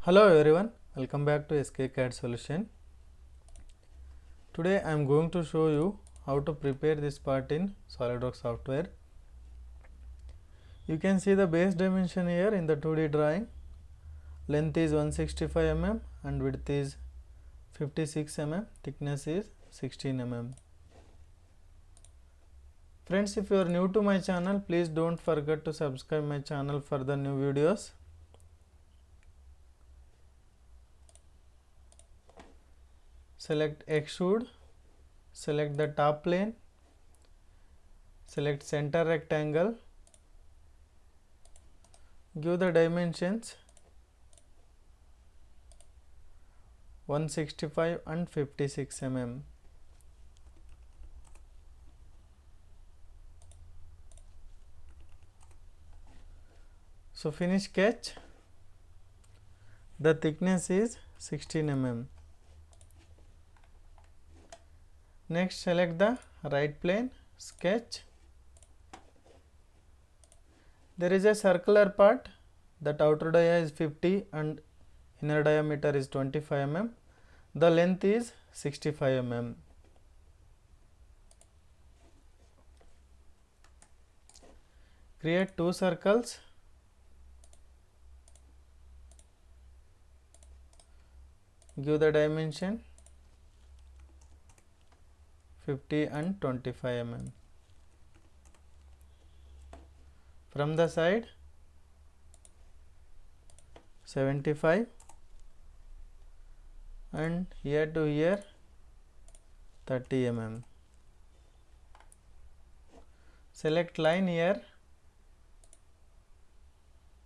Hello everyone, welcome back to SKCAD Solution. Today I am going to show you how to prepare this part in SolidWorks software. You can see the base dimension here in the 2D drawing. Length is 165 mm and width is 56 mm, thickness is 16 mm. Friends, if you are new to my channel, please don't forget to subscribe my channel for the new videos. Select extrude, select the top plane, select center rectangle, give the dimensions 165 and 56 mm. So finish sketch. The thickness is 16 mm. Next select the right plane, sketch. There is a circular part, that outer dia is 50 and inner diameter is 25 mm. The length is 65 mm. Create two circles. Give the dimension 50 and 25 mm. From the side 75 and here to here 30 mm. Select line here,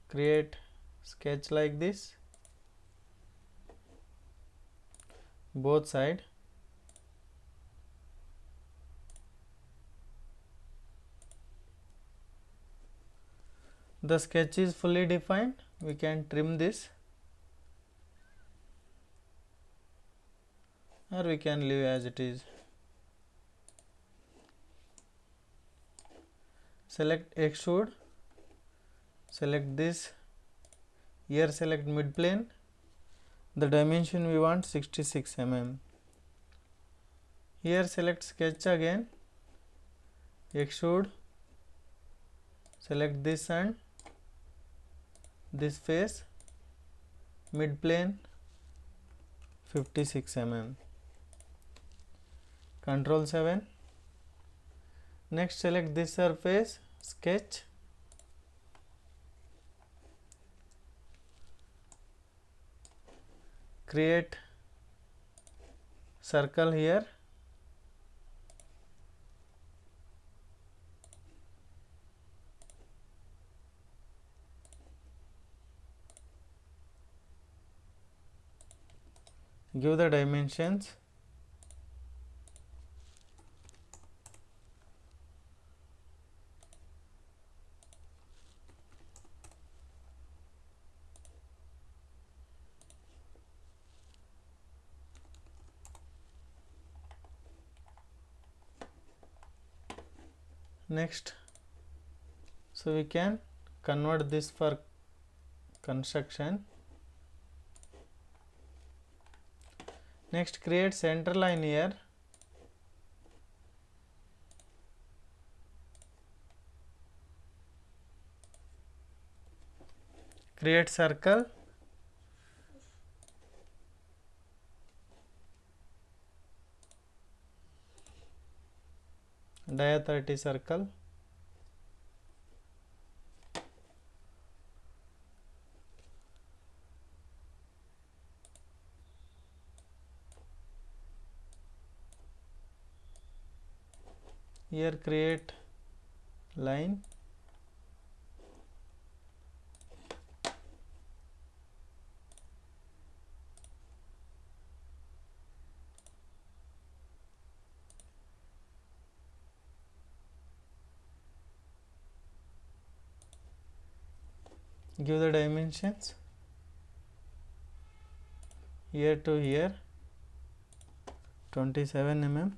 create sketch like this, both side. The sketch is fully defined. We can trim this or we can leave as it is. Select extrude, select this, here select mid plane, the dimension we want 66 mm. Here select sketch again, extrude, select this and this face, mid plane 56 mm. Ctrl 7. Next select this surface, sketch, create circle here, give the dimensions next. So we can convert this for construction. Next create center line here, create circle, dia 30 circle, here create line, give the dimensions here to here 27 mm.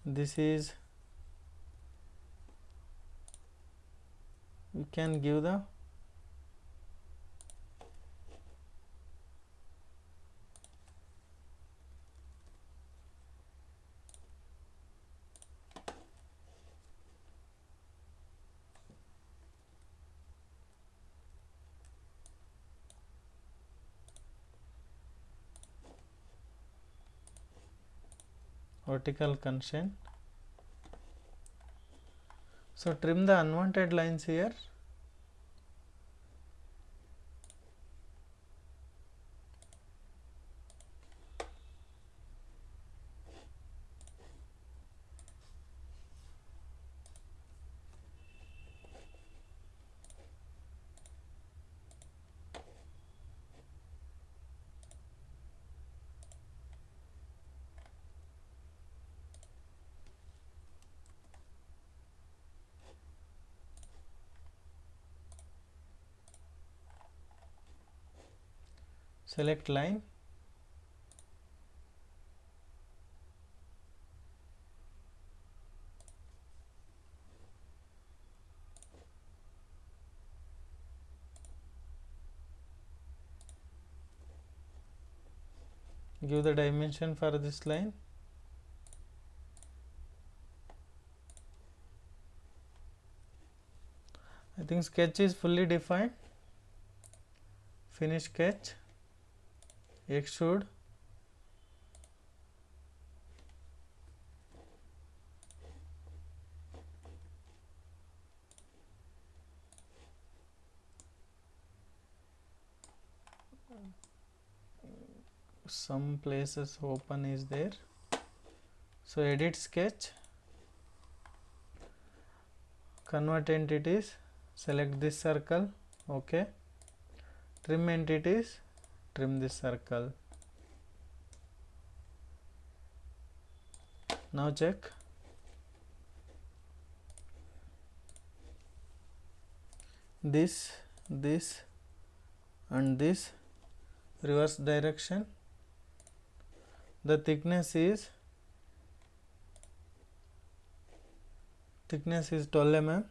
This is, we can give the vertical constraint. So trim the unwanted lines here. Select line, give the dimension for this line. I think sketch is fully defined. Finish sketch, extrude, some places open is there. So edit sketch, convert entities, select this circle, okay. Trim entities, trim this circle. Now check. This and this reverse direction. The thickness is 12 mm.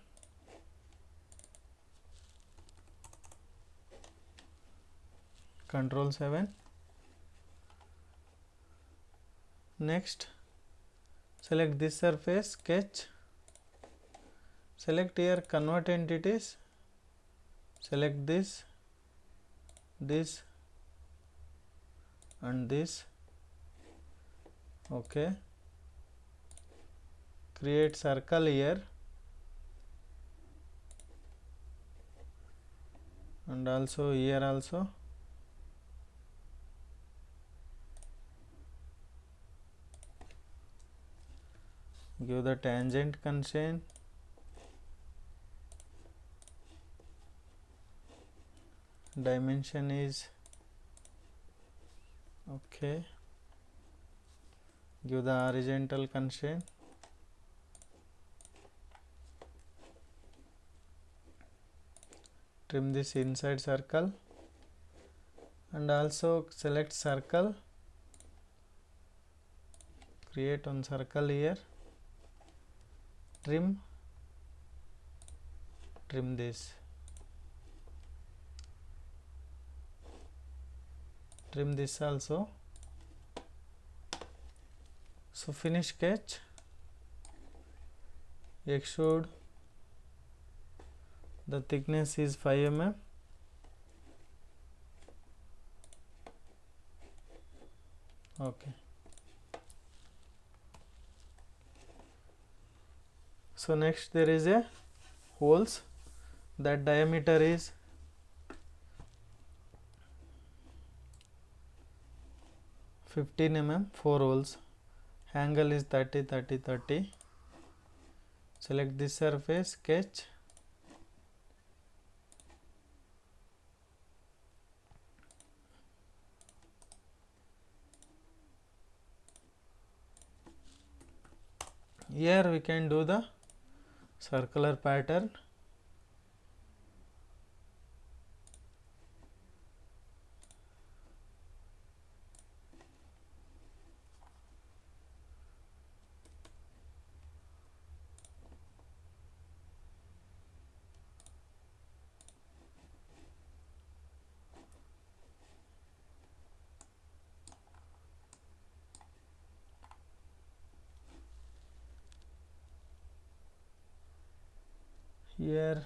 Control 7. Next, select this surface, sketch, select here convert entities, select this and this, okay. Create circle here and also here also. Give the tangent constraint. Dimension is okay. Give the horizontal constraint. Trim this inside circle and also select circle. Create one circle here. Trim this. Trim this also. So finish sketch, extrude, the thickness is 5 mm. Okay. So next there is a holes, that diameter is 15 mm, 4 holes. Angle is 30, 30, 30. Select this surface, sketch, here we can do the circular pattern. Here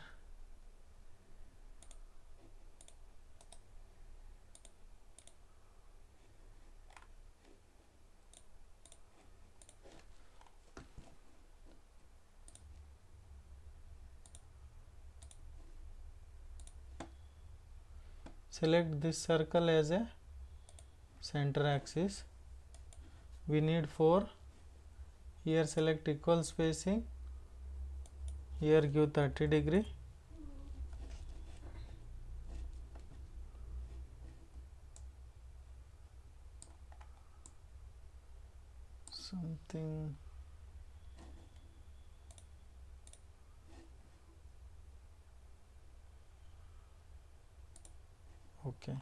select this circle as a center axis. We need 4. Here select equal spacing, here give 30 degree. Something okay.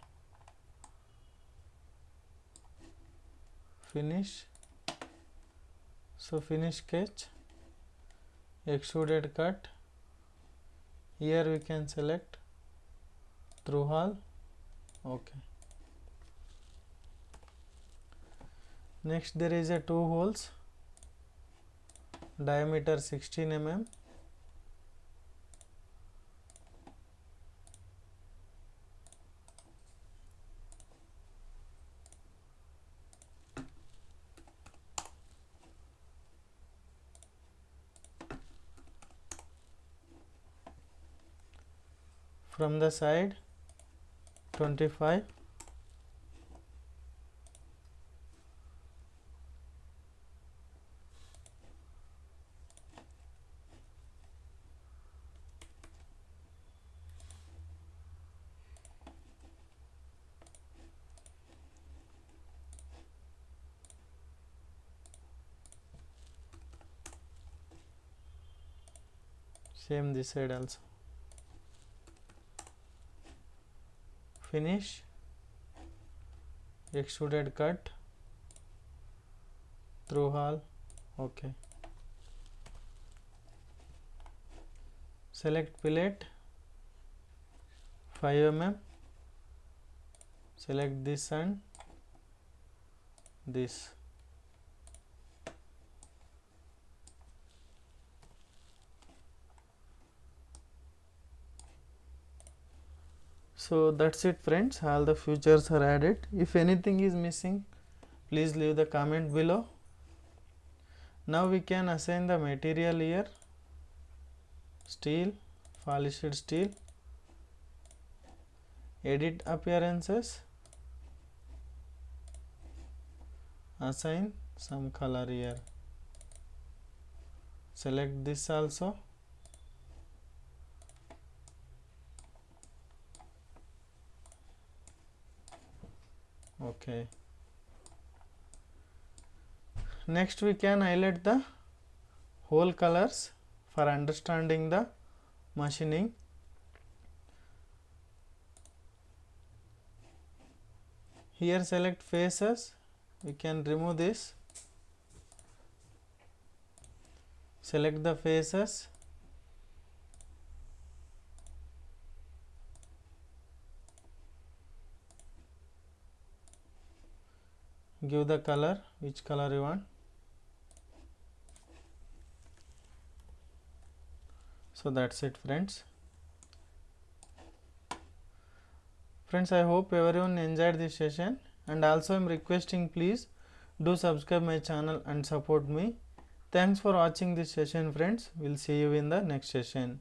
Finish. So finish sketch, extruded cut. Here we can select through hole. Okay. Next there is a 2 holes, diameter 16 mm. From the side 25. Same this side also. Finish, extruded cut, through hole. Okay. Select fillet 5 mm. Select this and this. So that's it friends, all the features are added. If anything is missing, please leave the comment below. Now we can assign the material here, steel, polished steel, edit appearances, assign some color here, select this also. Okay. Next we can highlight the whole colors for understanding the machining. Here select faces, we can remove this, select the faces, give the color, which color you want. So that's it friends. Friends, I hope everyone enjoyed this session, and also I am requesting please do subscribe my channel and support me. Thanks for watching this session friends. We'll see you in the next session.